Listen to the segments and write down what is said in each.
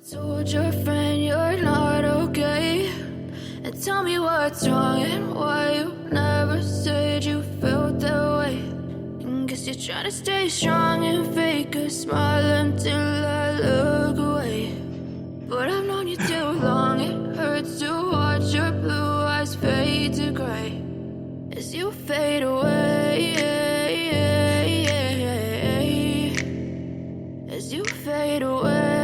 Told your friend you're not okay, and tell me what's wrong and why you never said you felt that way. And guess you're trying to stay strong and fake a smile until I look away. But I've known you too long, it hurts to watch your blue eyes fade to gray as you fade away, as you fade away.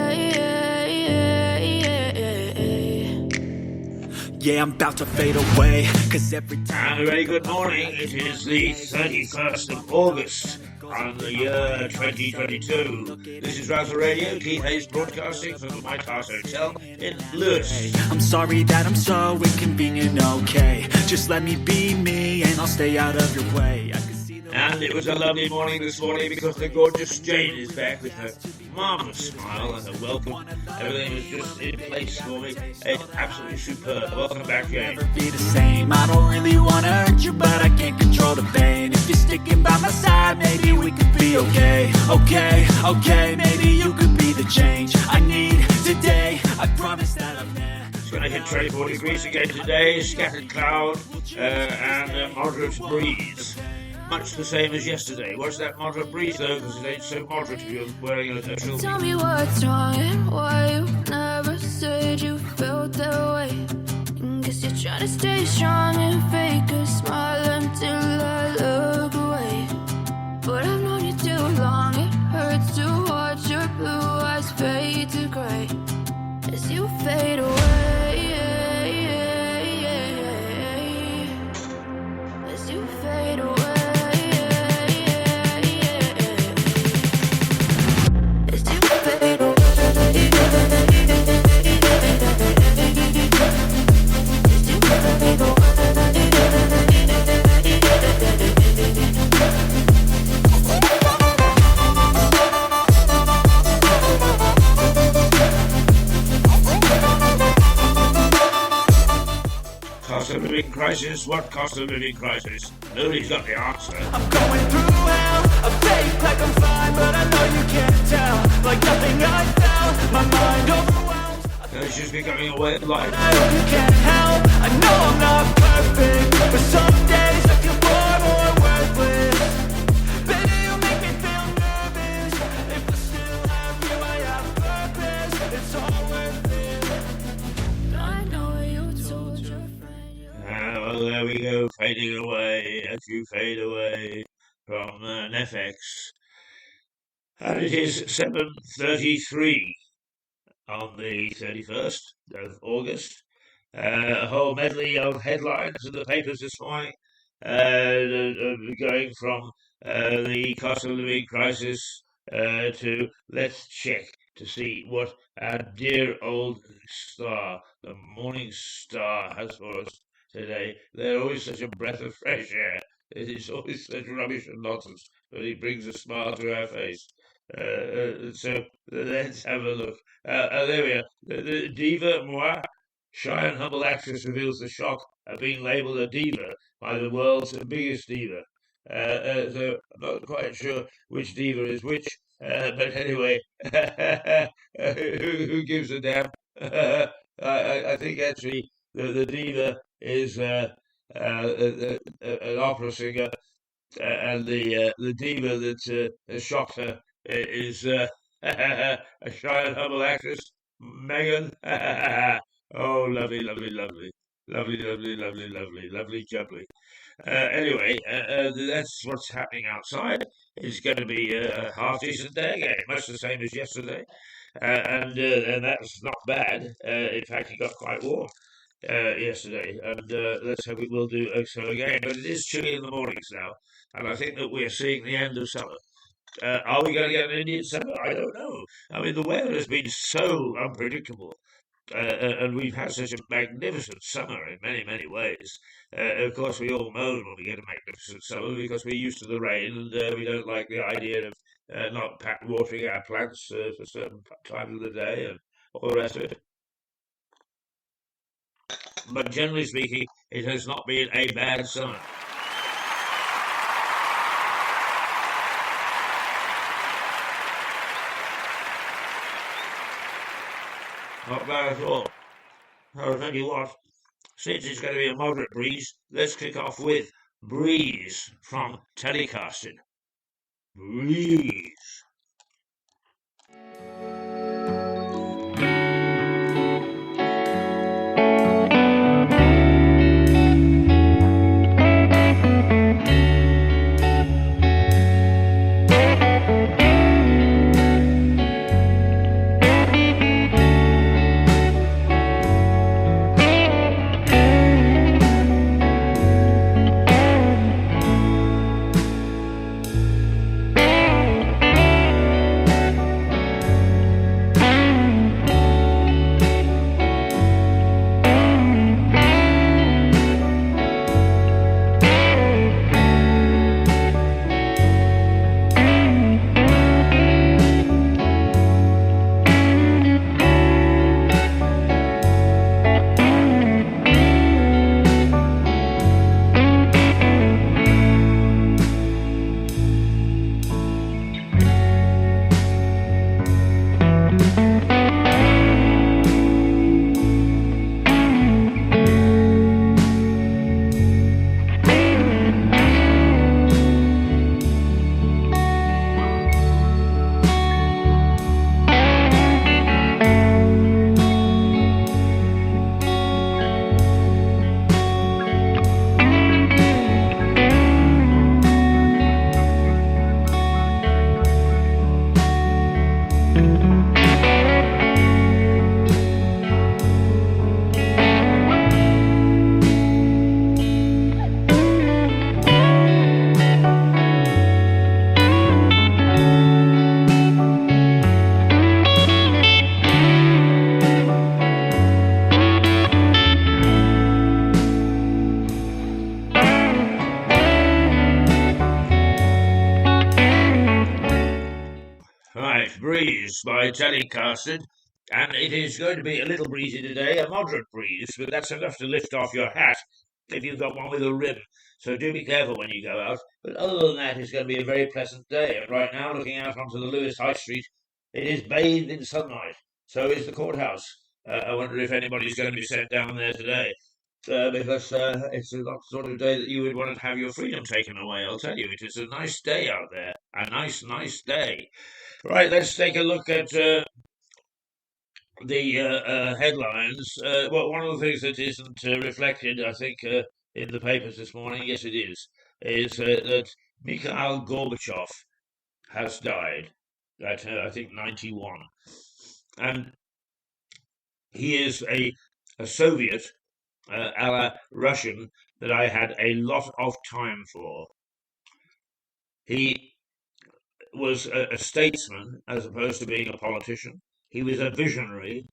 Yeah, I'm about to fade away, cause every time. And a very good morning. It is the 31st of August on the year 2022. This is Rouser Radio, Keith Hayes broadcasting from the White House Hotel in Lewis. I'm sorry that I'm so inconvenient, okay? Just let me be me and I'll stay out of your way. And it was a lovely morning this morning because the gorgeous Jane is back with her marvellous smile and her welcome. Everything was just in place for me. It's absolutely superb. Welcome back, Jane. Never be the same. I don't really want to hurt you, but I can't control the pain. If you're sticking by my side, maybe we could be okay. Okay, maybe you could be the change I need today. I promise that I'm there. It's going to hit 24 degrees again today, scattered cloud and moderate breeze. Much the same as yesterday. What's that moderate breeze though? Because it ain't so moderate if you're wearing a shell. Tell me what's wrong and why you never said you felt that way. And guess you're trying to stay strong and fake a smile until I look away. But I've known you too long, it hurts to watch your blue eyes fade to grey as you fade away, as you fade away. Cost of living crisis? What cost of living crisis? Nobody's got the answer. I'm going through hell, I fake like I'm fine, but I know you can't tell. Like nothing I felt, my mind overwhelmed. It's just becoming a way of life. I hope you can't help, I know I'm not perfect, but some days I feel far more worthless. Baby, you make me feel nervous. If I still have you, I have purpose. It's all worth it. I know you told your friend. Well, there we go, fading away as you fade away from FX. And it is 7:33 on the 31st of August. A whole medley of headlines in the papers this morning, going from the cost of living crisis to let's check to see what our dear old star, the morning star, has for us today. They're always such a breath of fresh air. It is always such rubbish and nonsense, but he brings a smile to our face. So let's have a look. There we are. The diva moi, shy and humble actress reveals the shock of being labelled a diva by the world's biggest diva. So I'm not quite sure which diva is which, but anyway, who gives a damn? I think actually the diva is an opera singer, and the diva that has shocked her is a shy and humble actress, Megan. Oh, lovely, lovely, lovely. Lovely, lovely, lovely, lovely, lovely, jubbly. Anyway, that's what's happening outside. It's going to be a half-decent day again, much the same as yesterday. And that's not bad. In fact, it got quite warm yesterday, and let's hope it will do so again. But it is chilly in the mornings now, and I think that we're seeing the end of summer. Are we going to get an Indian summer? I don't know. I mean, the weather has been so unpredictable. And we've had such a magnificent summer in many, many ways. Of course, we all moan when we get a magnificent summer because we're used to the rain, and we don't like the idea of not watering our plants for certain times of the day and all the rest of it. But generally speaking, it has not been a bad summer. Not bad at all. I'll tell you what, since it's going to be a moderate breeze, let's kick off with Breeze from Telecasted. Breeze. Right, Breeze by Telecasted, and it is going to be a little breezy today, a moderate breeze, but that's enough to lift off your hat if you've got one with a rim. So do be careful when you go out. But other than that, it's going to be a very pleasant day. And right now, looking out onto the Lewis High Street, it is bathed in sunlight. So is the courthouse. I wonder if anybody's going to be sent down there today. Because it's the sort of day that you would want to have your freedom taken away. I'll tell you, it is a nice day out there. A nice, nice day. Right, let's take a look at the headlines. Well, one of the things that isn't reflected, I think, in the papers this morning, yes, it is that Mikhail Gorbachev has died at, I think, 91. And he is a Soviet, a la Russian, that I had a lot of time for. He was a statesman as opposed to being a politician. He was a visionary.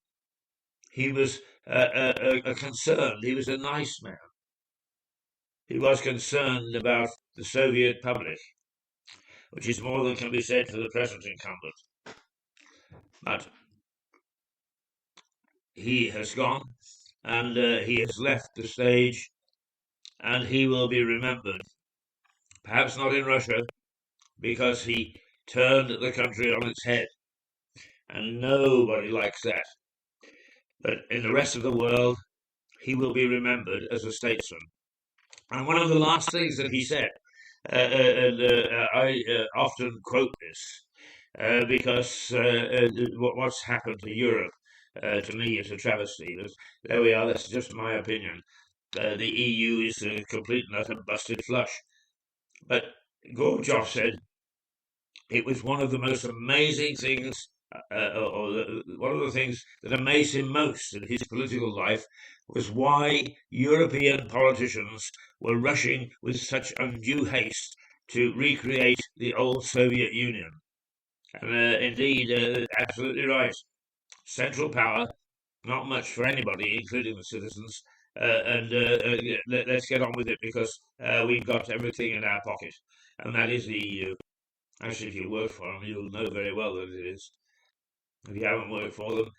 He was concerned. He was a nice man. He was concerned about the Soviet public, which is more than can be said for the present incumbent. But he has gone, and he has left the stage, and he will be remembered. Perhaps not in Russia, because he turned the country on its head, and nobody likes that. But in the rest of the world, he will be remembered as a statesman. And one of the last things that he said, and I often quote this, because what's happened to Europe, to me, is a travesty. There we are, that's just my opinion. The EU is a complete and utter busted flush. But Gorbachev said it was one of the most amazing things, one of the things that amazed him most in his political life was why European politicians were rushing with such undue haste to recreate the old Soviet Union. And indeed, absolutely right. Central power, not much for anybody, including the citizens. Let's get on with it because we've got everything in our pocket, and that is the EU. Actually, if you work for them, you'll know very well that it is. If you haven't worked for them,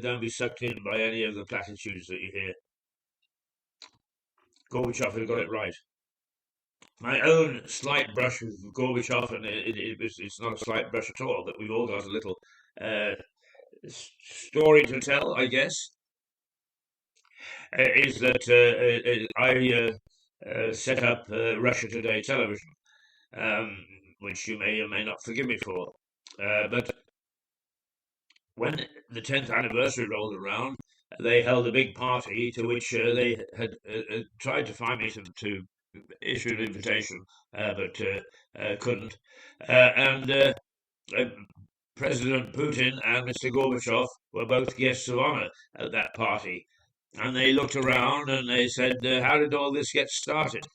don't be sucked in by any of the platitudes that you hear. Gorbachev had got it right. My own slight brush with Gorbachev, and it's not a slight brush at all, but we've all got a little story to tell, I guess, is that I set up Russia Today television, um, which you may or may not forgive me for. But when the 10th anniversary rolled around, they held a big party to which they had tried to find me to issue an invitation, but couldn't. And President Putin and Mr. Gorbachev were both guests of honor at that party. And they looked around and they said, how did all this get started?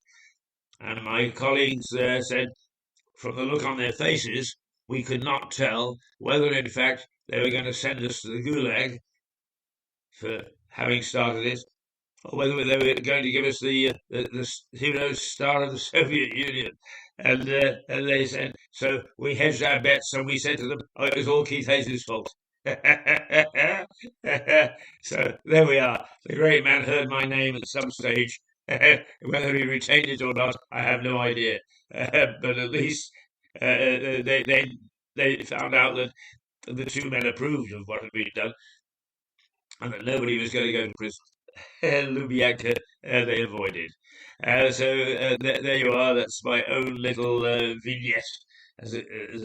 And my colleagues said, from the look on their faces, we could not tell whether, in fact, they were going to send us to the Gulag for having started it, or whether they were going to give us the hero star of the Soviet Union. And they said, so we hedged our bets and we said to them, oh, it was all Keith Hayes' fault. So there we are. The great man heard my name at some stage. Whether he retained it or not, I have no idea. But at least they found out that the two men approved of what had been done and that nobody was going to go to prison. Lubyanka, they avoided. There you are. That's my own little vignette as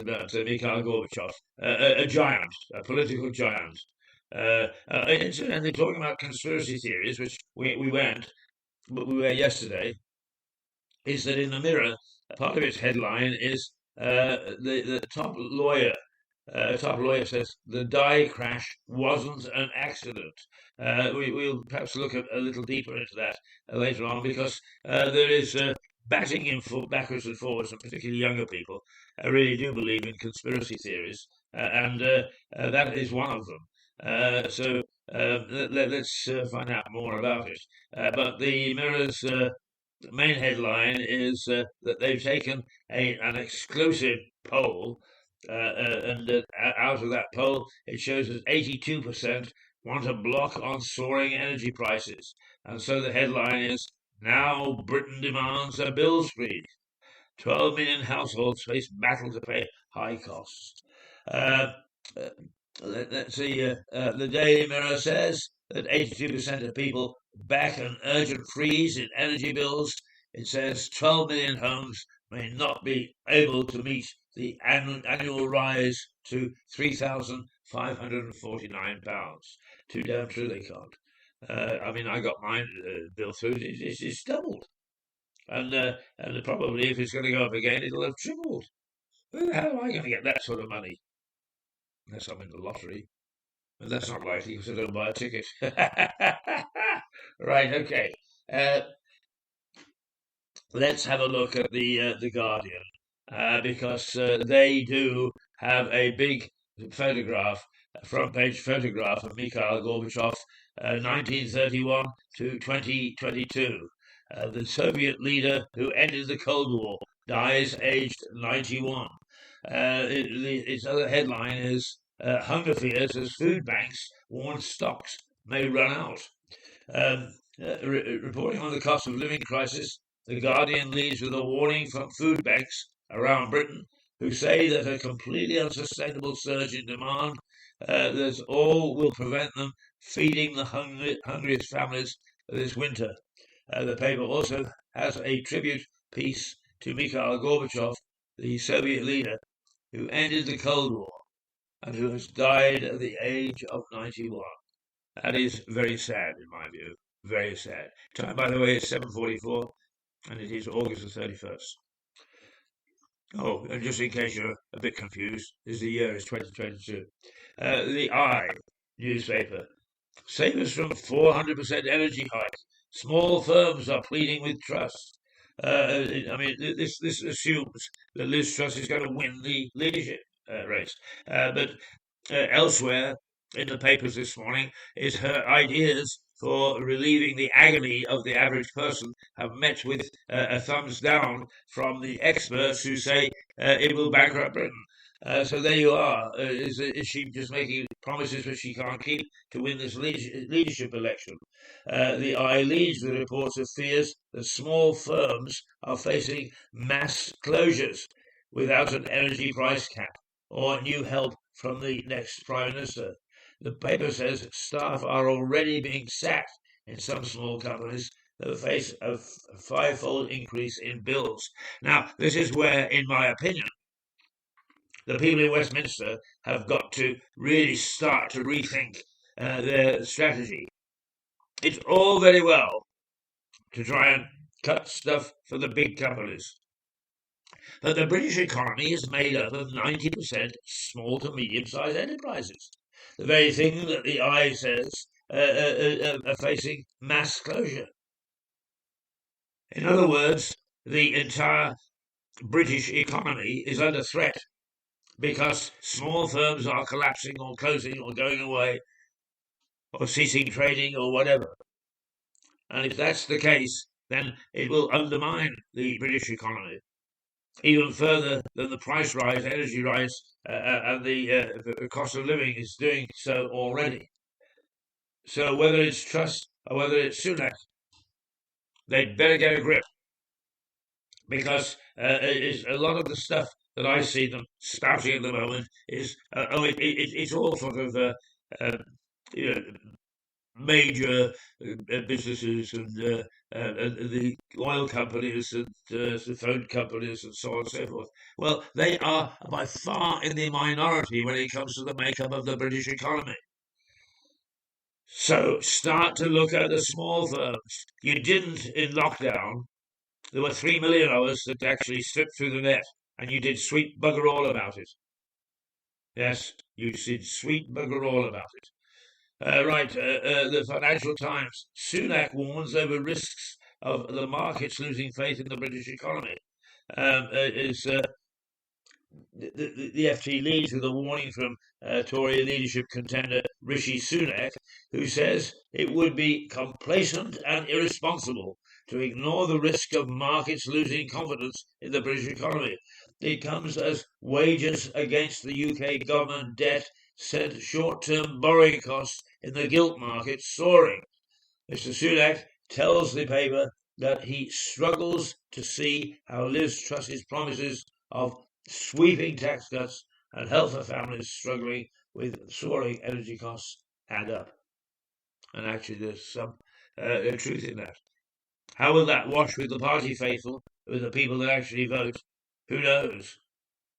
about Mikhail Gorbachev, a giant, a political giant. Incidentally, talking about conspiracy theories, which we weren't, but we were yesterday, is that in the Mirror, part of its headline is the top lawyer. Top lawyer says the die crash wasn't an accident. We'll perhaps look a little deeper into that later on because there is batting in backwards and forwards, and particularly younger people really do believe in conspiracy theories, and that is one of them. So let's find out more about it. But the Mirror's main headline is that they've taken an exclusive poll, and out of that poll, it shows that 82% want a block on soaring energy prices. And so the headline is, now Britain demands a bill freeze. 12 million households face battle to pay high costs. Let's see, the Daily Mirror says that 82% of people back an urgent freeze in energy bills. It says 12 million homes may not be able to meet the annual rise to £3,549. Too damn true they can't. I mean, I got mine bill through. It's doubled. And probably if it's going to go up again, it'll have tripled. Where the hell am I going to get that sort of money? Unless I'm in the lottery. And that's not likely because I don't buy a ticket. Right, okay. Let's have a look at the Guardian, because they do have a big photograph, a front-page photograph of Mikhail Gorbachev, 1931 to 2022. The Soviet leader who ended the Cold War dies aged 91. Its other headline is hunger fears as food banks warn stocks may run out. Reporting on the cost of living crisis, The Guardian leads with a warning from food banks around Britain, who say that a completely unsustainable surge in demand that all will prevent them feeding the hungriest families this winter. The paper also has a tribute piece to Mikhail Gorbachev, the Soviet leader who ended the Cold War and who has died at the age of 91. That is very sad, in my view. Very sad. Time, by the way, is 7:44, and it is August the 31st. Oh, and just in case you're a bit confused, the year is 2022. The newspaper. Save us from 400% energy hike. Small firms are pleading with Truss. I mean, this assumes that Liz Truss is going to win the leadership race. But elsewhere in the papers this morning is her ideas for relieving the agony of the average person have met with a thumbs down from the experts who say it will bankrupt Britain. So there you are. Is she just making promises which she can't keep to win this leadership election? The Eye leads with reports of fears that small firms are facing mass closures without an energy price cap or new help from the next Prime Minister. The paper says staff are already being sacked in some small companies that face a five-fold increase in bills. Now, this is where, in my opinion, the people in Westminster have got to really start to rethink their strategy. It's all very well to try and cut stuff for the big companies, but the British economy is made up of 90% small to medium-sized enterprises. The very thing that the eye says are facing mass closure. In other words, the entire British economy is under threat because small firms are collapsing or closing or going away or ceasing trading or whatever. And if that's the case, then it will undermine the British economy even further than the price rise, energy rise, and the cost of living is doing so already. So whether it's Truss or whether it's Sunak, they'd better get a grip, because a lot of the stuff that I see them spouting at the moment is it's all sort of you know, major businesses and the oil companies and the phone companies and so on and so forth. Well, they are by far in the minority when it comes to the makeup of the British economy. So start to look at the small firms. You didn't in lockdown. There were 3 million of us that actually slipped through the net, and you did sweet bugger all about it. Yes, you did sweet bugger all about it. The Financial Times. Sunak warns over risks of the markets losing faith in the British economy. The FT leads with a warning from Tory leadership contender Rishi Sunak, who says it would be complacent and irresponsible to ignore the risk of markets losing confidence in the British economy. It comes as wages against the UK government debt sent short-term borrowing costs in the gilt market soaring. Mr. Sunak tells the paper that he struggles to see how Liz Truss's promises of sweeping tax cuts and help for families struggling with soaring energy costs add up. And actually, there's some truth in that. How will that wash with the party faithful, with the people that actually vote? Who knows?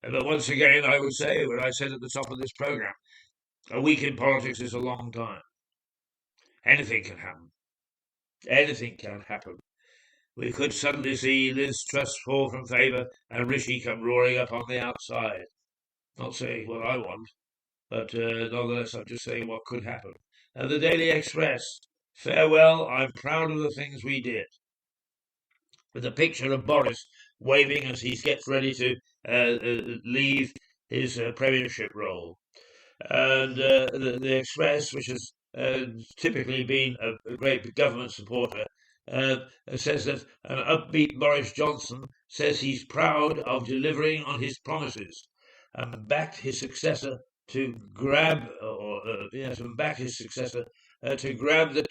But once again, I would say what I said at the top of this programme, a week in politics is a long time. Anything can happen. Anything can happen. We could suddenly see Liz Truss fall from favour and Rishi come roaring up on the outside. Not saying what I want, but nonetheless I'm just saying what could happen. The Daily Express. Farewell, I'm proud of the things we did. With a picture of Boris waving as he gets ready to leave his premiership role. And the Express, which has typically been a great government supporter, says that an upbeat Boris Johnson says he's proud of delivering on his promises and backed his successor to grab the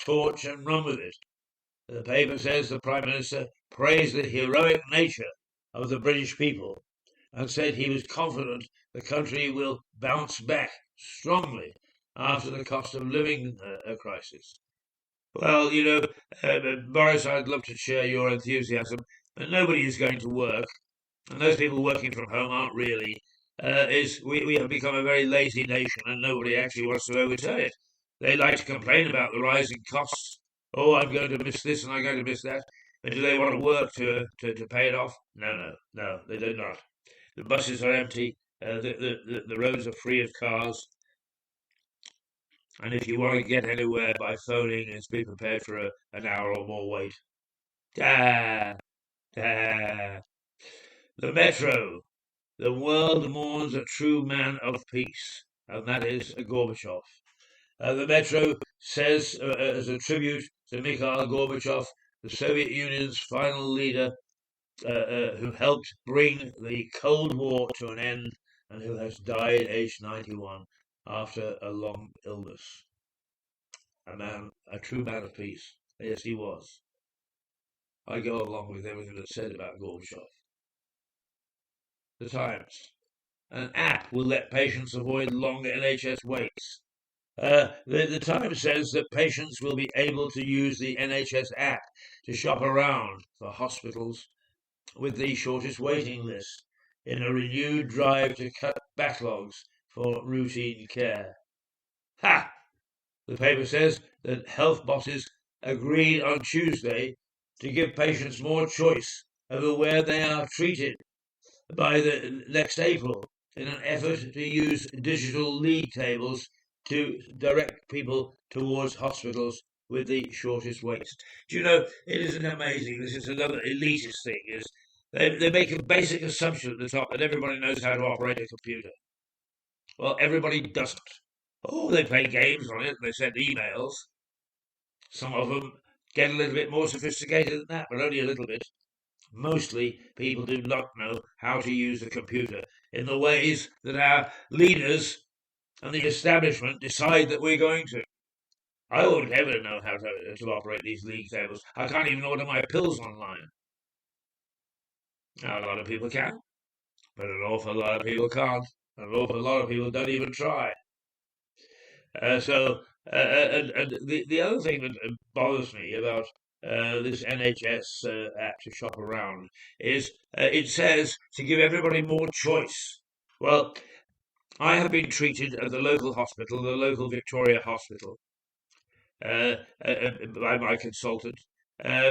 torch and run with it. The paper says the Prime Minister praised the heroic nature of the British people and said he was confident the country will bounce back strongly after the cost of living crisis. Well, Boris, I'd love to share your enthusiasm, but nobody is going to work, and those people working from home aren't really. We have become a very lazy nation, and nobody actually wants to overturn it. They like to complain about the rising costs. Oh, I'm going to miss this and I'm going to miss that. But do they want to work to pay it off? No, they do not. The buses are empty. The roads are free of cars. And if you want to get anywhere by phoning, it's be prepared for an hour or more wait. The Metro. The world mourns a true man of peace, and that is Gorbachev. The Metro says, as a tribute to Mikhail Gorbachev, the Soviet Union's final leader, who helped bring the Cold War to an end and who has died aged 91 after a long illness. A true man of peace. Yes, he was. I go along with everything that's said about Gorbachev. The Times. An app will let patients avoid long NHS waits. The Times says that patients will be able to use the NHS app to shop around for hospitals with the shortest waiting list in a renewed drive to cut backlogs for routine care. Ha! The paper says that health bosses agreed on Tuesday to give patients more choice over where they are treated by the next April in an effort to use digital league tables to direct people towards hospitals with the shortest waits. Do you know, it isn't amazing? This is another elitist thing, is they make a basic assumption at the top that everybody knows how to operate a computer. Well, everybody doesn't. Oh, they play games on it, they send emails. Some of them get a little bit more sophisticated than that, but only a little bit. Mostly people do not know how to use the computer in the ways that our leaders and the establishment decide that we're going to. I wouldn't ever know how to operate these league tables. I can't even order my pills online. Now, a lot of people can, but an awful lot of people can't. An awful lot of people don't even try. And the other thing that bothers me about this NHS app to shop around is it says to give everybody more choice. Well, I have been treated at the local hospital, the local Victoria Hospital, by my consultant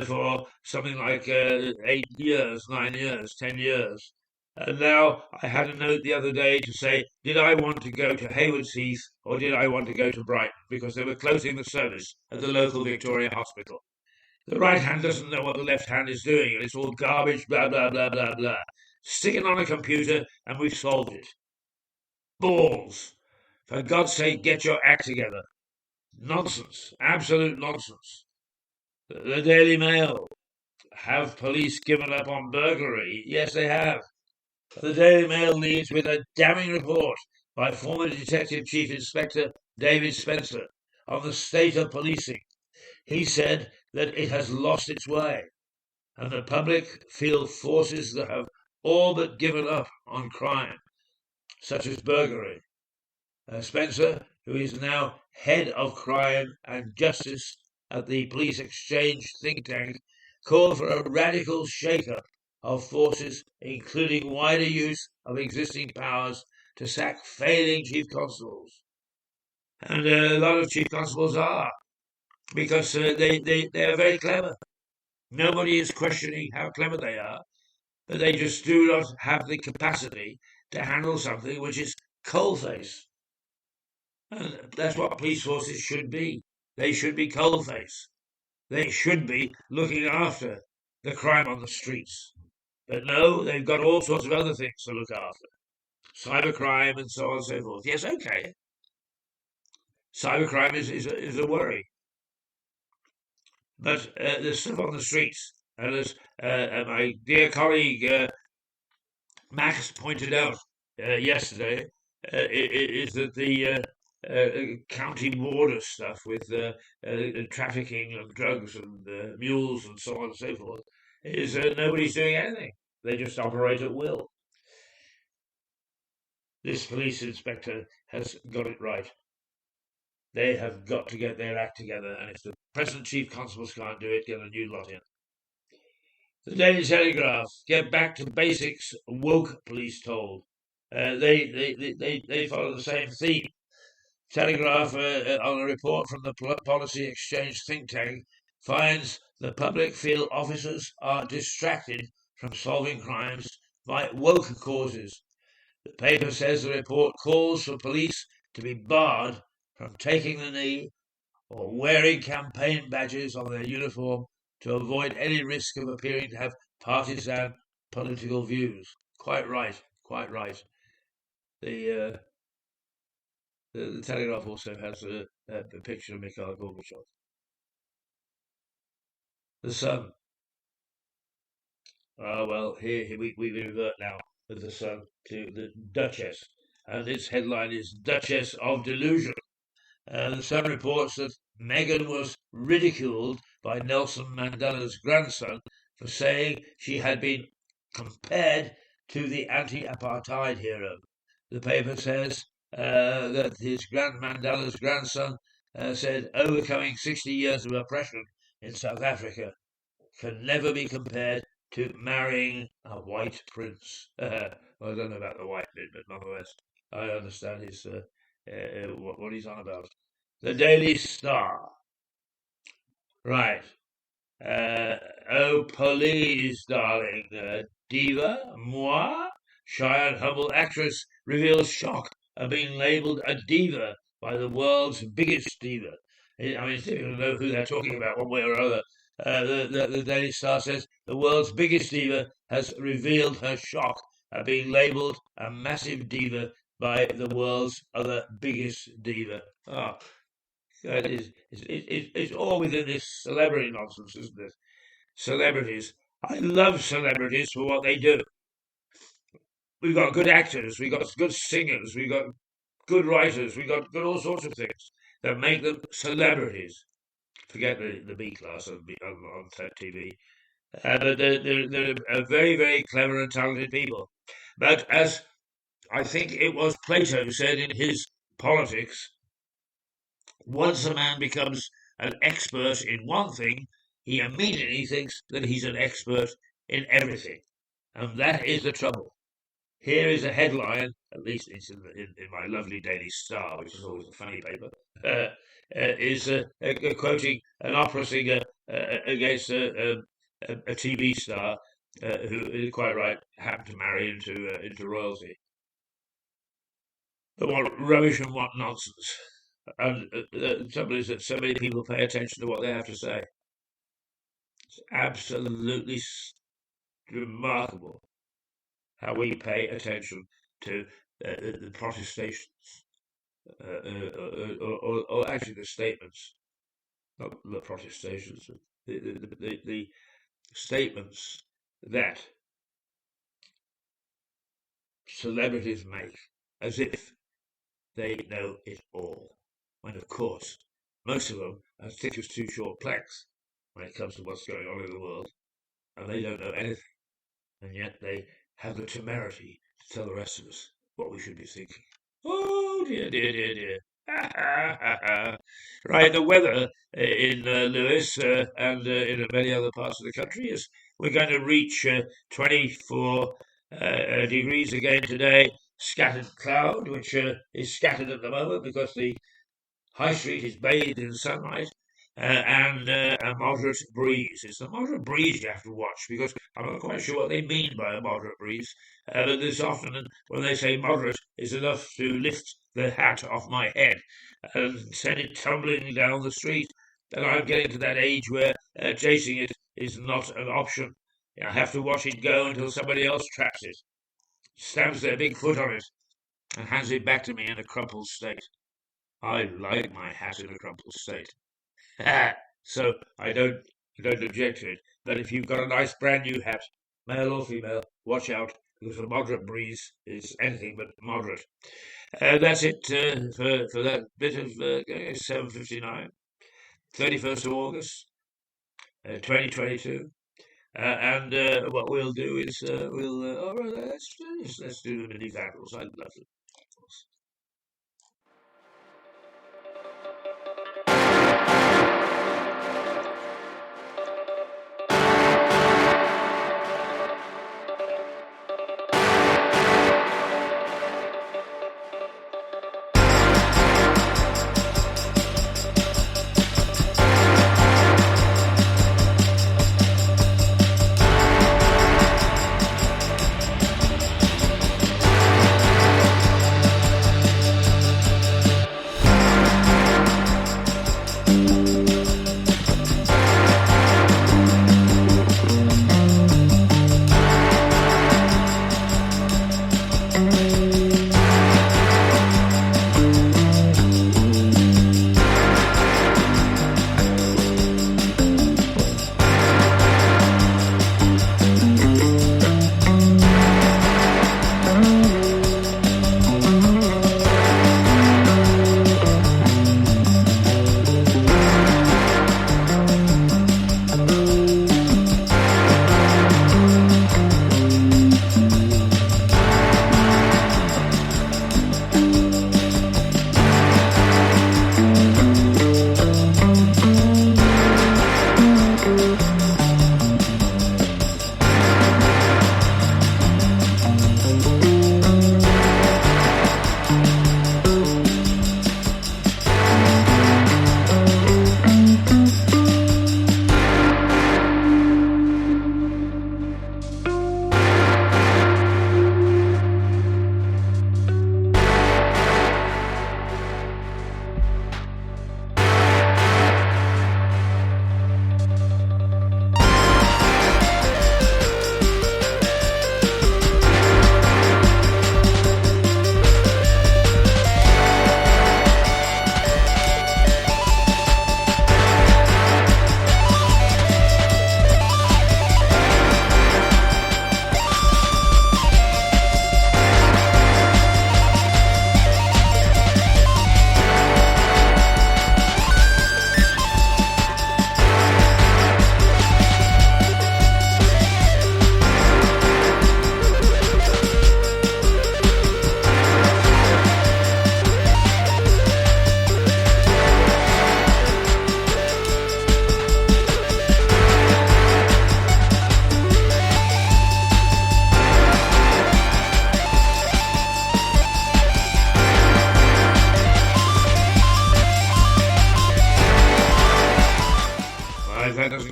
for something like 8 years, 9 years, 10 years. And now I had a note the other day to say, did I want to go to Haywards Heath or did I want to go to Brighton? Because they were closing the service at the local Victoria Hospital. The right hand doesn't know what the left hand is doing, and it's all garbage, blah, blah, blah, blah, blah. Stick it on a computer, and we've solved it. Balls! For God's sake, get your act together. Nonsense. Absolute nonsense. The Daily Mail. Have police given up on burglary? Yes, they have. The Daily Mail leads with a damning report by former Detective Chief Inspector David Spencer on the state of policing. He said that it has lost its way, and the public feel forces that have all but given up on crime, such as burglary. Spencer, who is now head of crime and justice at the Police Exchange think tank, called for a radical shake-up of forces, including wider use of existing powers to sack failing chief constables. And a lot of chief constables are, because they are very clever. Nobody is questioning how clever they are, but they just do not have the capacity to handle something which is coalface. And that's what police forces should be. They should be coalface. They should be looking after the crime on the streets. But no, they've got all sorts of other things to look after. Cybercrime and so on and so forth. Yes, okay. Cybercrime is a worry. But there's stuff on the streets. And as my dear colleague Max pointed out yesterday, is that the county border stuff with trafficking of drugs and mules and so on and so forth is nobody's doing anything. They just operate at will. This police inspector has got it right. They have got to get their act together, and if the present chief constables can't do it, get a new lot in. The Daily Telegraph, get back to basics, woke police told. They follow the same theme. Telegraph, on a report from the Policy Exchange think tank, finds the public feel officers are distracted from solving crimes by woke causes. The paper says the report calls for police to be barred from taking the knee or wearing campaign badges on their uniform to avoid any risk of appearing to have partisan political views. Quite right, quite right. The Telegraph also has a picture of Mikhail Gorbachev. The Sun. Well, here we revert now with the Sun to the Duchess, and its headline is Duchess of Delusion. The Sun reports that Meghan was ridiculed by Nelson Mandela's grandson for saying she had been compared to the anti-apartheid hero. The paper says that his Mandela's grandson said overcoming 60 years of oppression in South Africa can never be compared to marrying a white prince. Well, I don't know about the white bit, but nonetheless, I understand what he's on about. The Daily Star. Right. Oh, please, darling. Diva? Moi? Shy and humble actress reveals shock at being labelled a diva by the world's biggest diva. I mean, it's difficult to know who they're talking about one way or other. The Daily Star says the world's biggest diva has revealed her shock at being labelled a massive diva by the world's other biggest diva. Oh, it's all within this celebrity nonsense, isn't it? Celebrities. I love celebrities for what they do. We've got good actors, we've got good singers, we've got good writers, we've got good all sorts of things that make them celebrities. Forget the B class on TV. But they're very, very clever and talented people. But as I think it was Plato said in his Politics, once a man becomes an expert in one thing, he immediately thinks that he's an expert in everything. And that is the trouble. Here is a headline, at least it's in my lovely Daily Star, which is always a funny paper, is quoting an opera singer against a TV star who, quite right, happened to marry into royalty. But what rubbish and what nonsense. And the trouble is that so many people pay attention to what they have to say. It's absolutely remarkable how we pay attention to the protestations, or actually the statements, not the protestations, the statements that celebrities make as if they know it all. When, of course, most of them are thick as two short planks when it comes to what's going on in the world, and they don't know anything, and yet they have the temerity to tell the rest of us what we should be thinking. Oh, dear, dear, dear, dear. Right, the weather in Lewis and in many other parts of the country is we're going to reach 24 degrees again today. Scattered cloud, which is scattered at the moment because the High Street is bathed in sunlight, and a moderate breeze. It's the moderate breeze you have to watch because I'm not quite sure what they mean by a moderate breeze. But this often, when they say moderate, is enough to lift the hat off my head and send it tumbling down the street. And I'm getting to that age where chasing it is not an option. I have to watch it go until somebody else traps it, stamps their big foot on it, and hands it back to me in a crumpled state. I like my hat in a crumpled state. So I don't object to it. But if you've got a nice brand new hat, male or female, watch out, because a moderate breeze is anything but moderate. That's it for that bit of 7:59, 31st of August, 2022. And what we'll do is let's do the mini battles. I love it.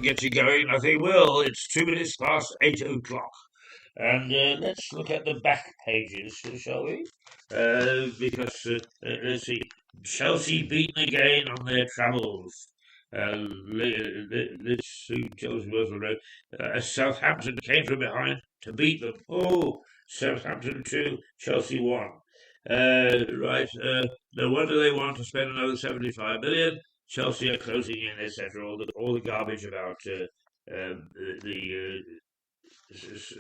get you going. I think will. It's 2 minutes past 8 o'clock. And let's look at the back pages, shall we? Because let's see, Chelsea beaten again on their travels. Let's see, Chelsea was the road. Southampton came from behind to beat them. Oh, Southampton 2, Chelsea 1. Right, no wonder they want to spend another 75 million. Chelsea are closing in, etc. All the garbage about the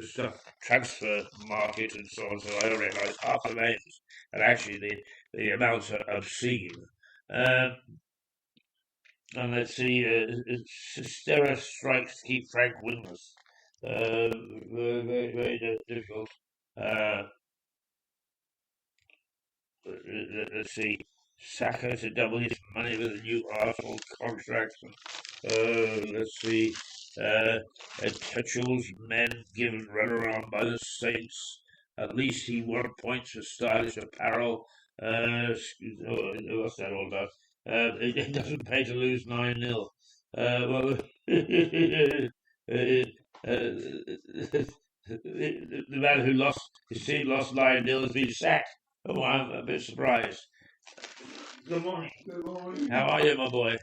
stuff, transfer market and so on. So I don't realise half the names, and actually the amounts are obscene. And let's see, Stera strikes to keep Frank winless. Very difficult. Let's see, Saka to double his money with a new Arsenal contract. Let's see, Tuchel's men given runaround by the Saints. At least he won points for stylish apparel. What's that all about? It doesn't pay to lose 9-0. Well, the man who lost his team lost 9-0 has been sacked. Oh, I'm a bit surprised. Good morning. Good morning. How are you, my boy?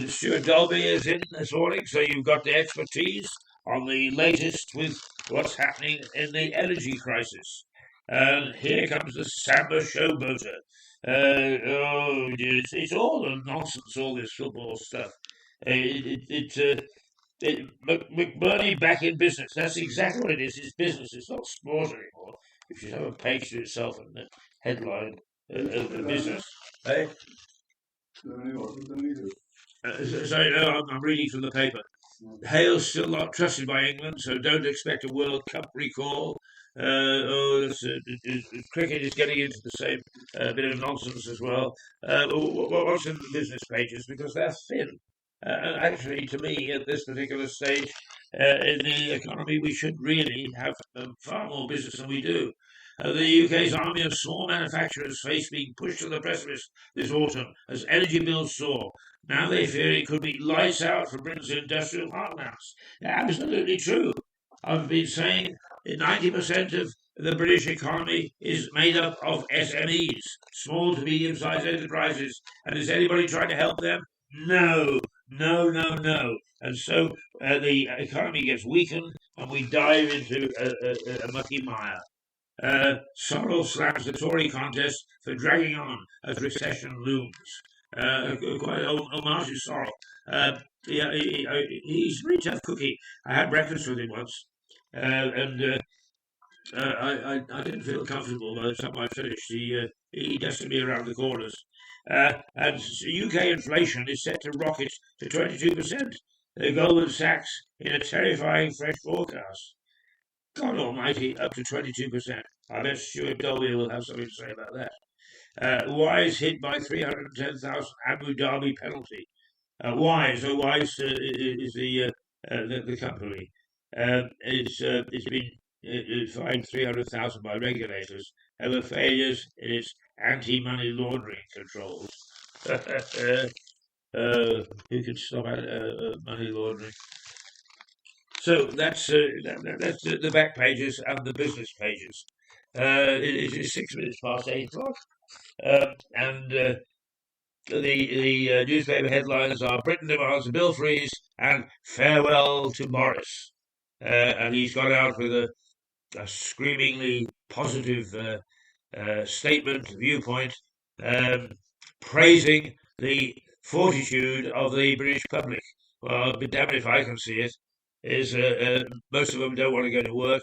Stuart Dolby is in this morning, so you've got the expertise on the latest with what's happening in the energy crisis. And here comes the Samba Showboater. Oh, dear, it's all the nonsense, all this football stuff. McBurney back in business. That's exactly what it is. It's business. It's not sport anymore. It should have a page to itself and the headline of business. Eh? Sorry, no, I'm reading from the paper. Hale's still not trusted by England, so don't expect a World Cup recall. Cricket is getting into the same bit of nonsense as well. What's in the business pages? Because they're thin. And actually, to me, at this particular stage in the economy, we should really have far more business than we do. The UK's army of small manufacturers face being pushed to the precipice this autumn as energy bills soar. Now they fear it could be lights out for Britain's industrial heartlands. Absolutely true. I've been saying that 90% of the British economy is made up of SMEs, small to medium-sized enterprises. And is anybody trying to help them? No. And so the economy gets weakened and we dive into a mucky mire. Sorrell slams the Tory contest for dragging on as recession looms. Quite homage to Sorrell. He's a pretty tough cookie. I had breakfast with him once, and I didn't feel comfortable by the time I finished. He dusted me around the corners. And UK inflation is set to rocket to 22%. Goldman Sachs in a terrifying fresh forecast. God almighty, up to 22%. I bet Stuart Dolby will have something to say about that. Wise hit by 310,000 Abu Dhabi penalty. Wise is the company. It's been fined 300,000 by regulators over failures in its anti-money laundering controls. Who can stop money laundering? So that's the back pages and the business pages. It is 6 minutes past 8 o'clock, and the newspaper headlines are Britain demands a bill freeze and farewell to Morris. And he's gone out with a screamingly positive statement, viewpoint, praising the fortitude of the British public. Well, I'll be damned if I can see it. Most of them don't want to go to work,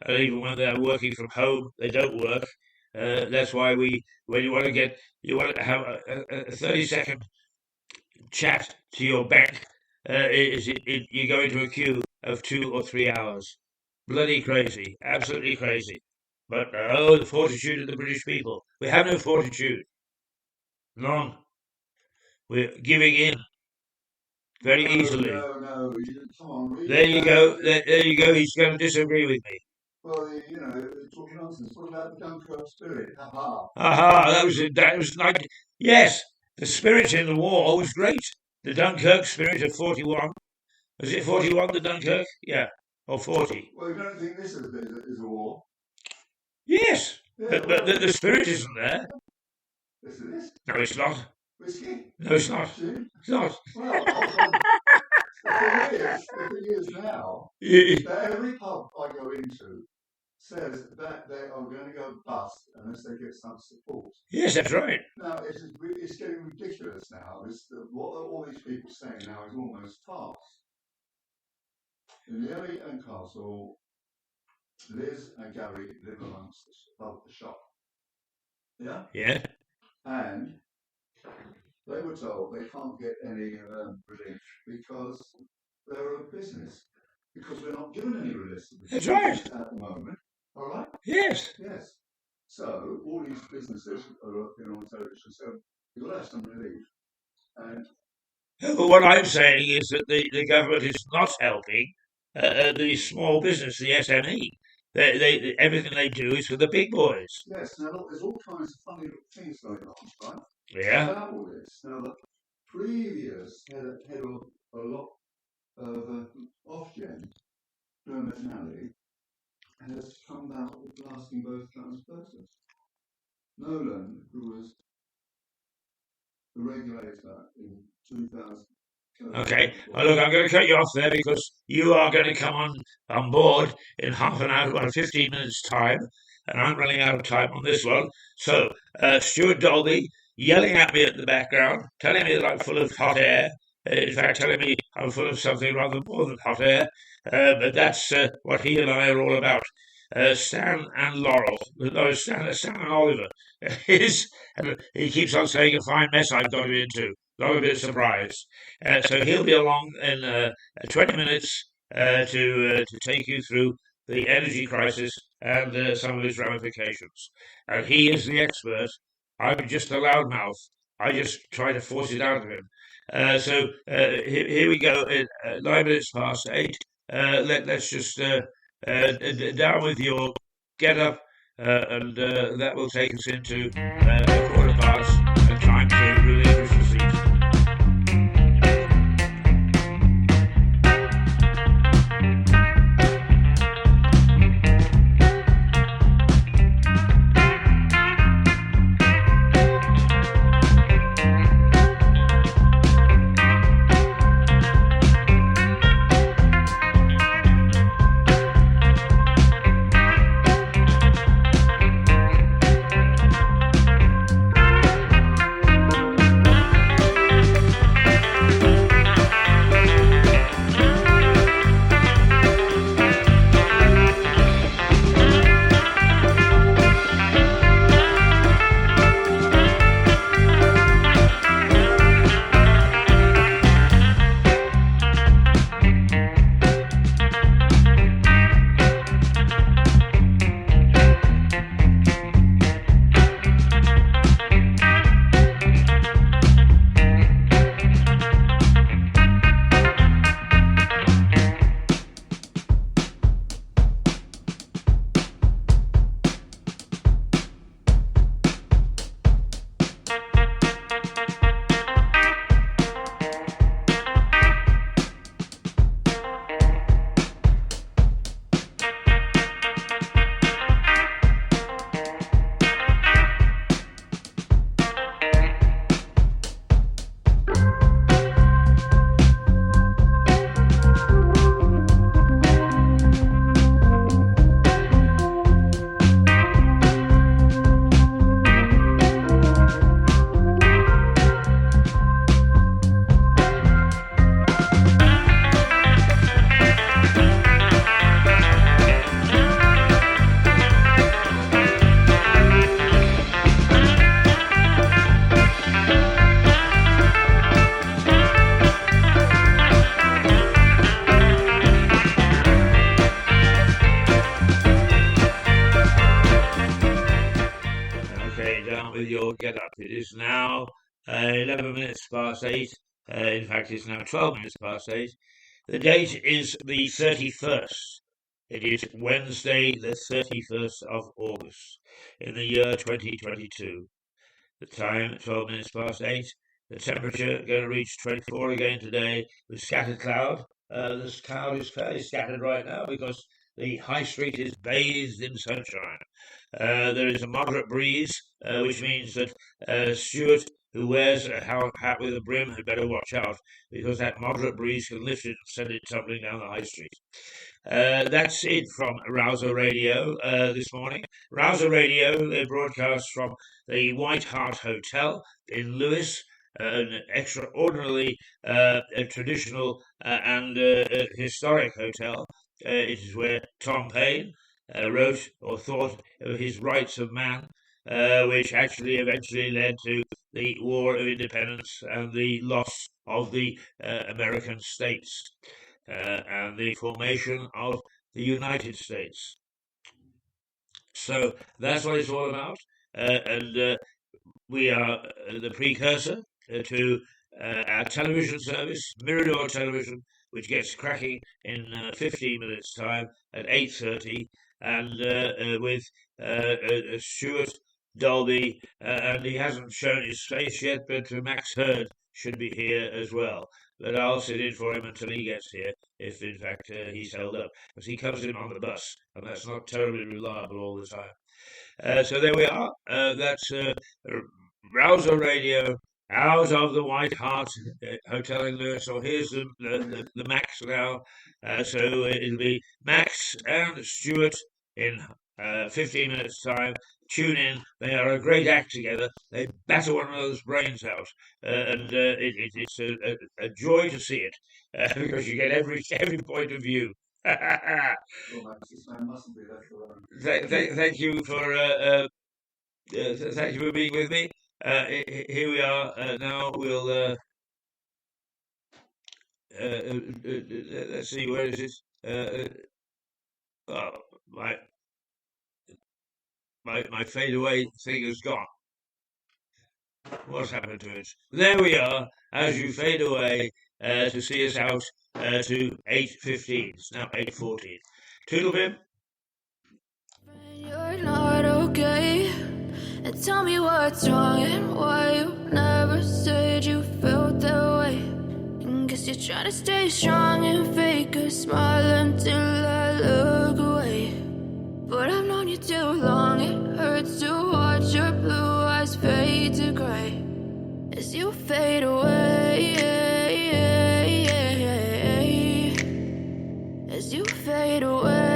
and even when they're working from home, they don't work. That's why when you want to have a 30-second chat to your bank, you go into a queue of 2 or 3 hours. Bloody crazy, absolutely crazy. But the fortitude of the British people. We have no fortitude. None. We're giving in very easily. No, come on, really. There you go. There you go. He's going to disagree with me. Well, talking nonsense. What about the Dunkirk spirit? Aha. That was like, yes, the spirit in the war was great. The Dunkirk spirit of 41. Was it 41, the Dunkirk? Yeah, or 40. Well, you don't think this is a war? Yes, Yeah, but the spirit isn't there. yes, it is. No, it's not. Whiskey? No, it's not. Gin? It's not. Well, the thing is now that every pub I go into says that they are going to go bust unless they get some support. Yes, that's right. Now, it's getting ridiculous now. What all these people saying now is almost farce. In the Ellie and Castle, Liz and Gary live amongst above the shop. Yeah? Yeah. And they were told they can't get any relief because they're a business. Because we're not given any relief That's right. at the moment. All right? Yes. Yes. So all these businesses are looking on television, so you've got to have some relief. And But what I'm saying is that the government is not helping the small business, the SME. Everything they do is for the big boys. yes, now look, there's all kinds of funny little things going on, right? Yeah. About all this. Now the previous head of a lot of Ofgem, Dermot Nally, has come out with blasting both transpersons. Nolan, who was the regulator in 2000. Okay. Look, I'm going to cut you off there because you are going to come on board in half an hour, well, 15 minutes' time, and I'm running out of time on this one. So, Stuart Dolby yelling at me at the background, telling me that I'm full of hot air. In fact, telling me I'm full of something rather more than hot air. But that's what he and I are all about. Stan and Laurel, no, Stan and Oliver. He keeps on saying a fine mess I've got him into. Not a bit surprised. So he'll be along in 20 minutes to take you through the energy crisis and some of its ramifications. And he is the expert. I'm just a loudmouth. I just try to force it out of him. Here we go. 9 minutes past 8. Let's just down with your get up, and that will take us into a quarter past and time to relinquish the seat. With your get up. It is now 11 minutes past 8. In fact, it's now 12 minutes past 8. The date is the 31st. It is Wednesday, the 31st of August in the year 2022. The time, 12 minutes past 8. The temperature going to reach 24 again today with scattered cloud. this cloud is fairly scattered right now because the high street is bathed in sunshine. There is a moderate breeze, which means that Stuart, who wears a hat with a brim, had better watch out because that moderate breeze can lift it and send it tumbling down the high street. That's it from Rouser Radio this morning. Rouser Radio broadcasts from the White Hart Hotel in Lewes, an extraordinarily traditional and historic hotel. It is where Tom Paine wrote or thought of his Rights of Man, which actually eventually led to the War of Independence and the loss of the American states and the formation of the United States. So that's what it's all about, and we are the precursor to our television service, Mirador Television, which gets cracking in 15 minutes' time at 8:30, and with Stuart Dolby, and he hasn't shown his face yet, but Max Hurd should be here as well. But I'll sit in for him until he gets here, if in fact he's held up, because he comes in on the bus, and that's not terribly reliable all the time. So there we are. That's Rouser Radio out of the White Hart Hotel in Lewis. So here's the Max now. So it'll be Max and Stuart in 15 minutes' time. Tune in. They are a great act together. They batter one another's brains out, and it's a joy to see it because you get every point of view. Thank you for being with me. Here we are now. We'll let's see, where is it? Oh, my fade away thing is gone. What's happened to it? There we are. As you fade away to see us out to 8:15. It's now 8:14. Toodle-bim. You're not okay, and tell me what's wrong and why you never said you felt that way. And guess you're trying to stay strong and fake a smile until I look away. But I've known you too long, it hurts to watch your blue eyes fade to gray as you fade away, as you fade away.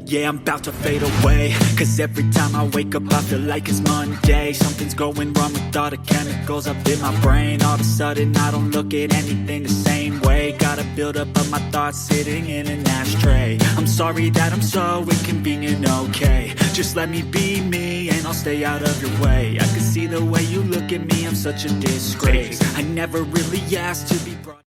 Yeah, I'm about to fade away, cause every time I wake up I feel like it's Monday. Something's going wrong with all the chemicals up in my brain. All of a sudden I don't look at anything the same way. Got a build up of my thoughts sitting in an ashtray. I'm sorry that I'm so inconvenient, okay. Just let me be me and I'll stay out of your way. I can see the way you look at me, I'm such a disgrace. I never really asked to be brought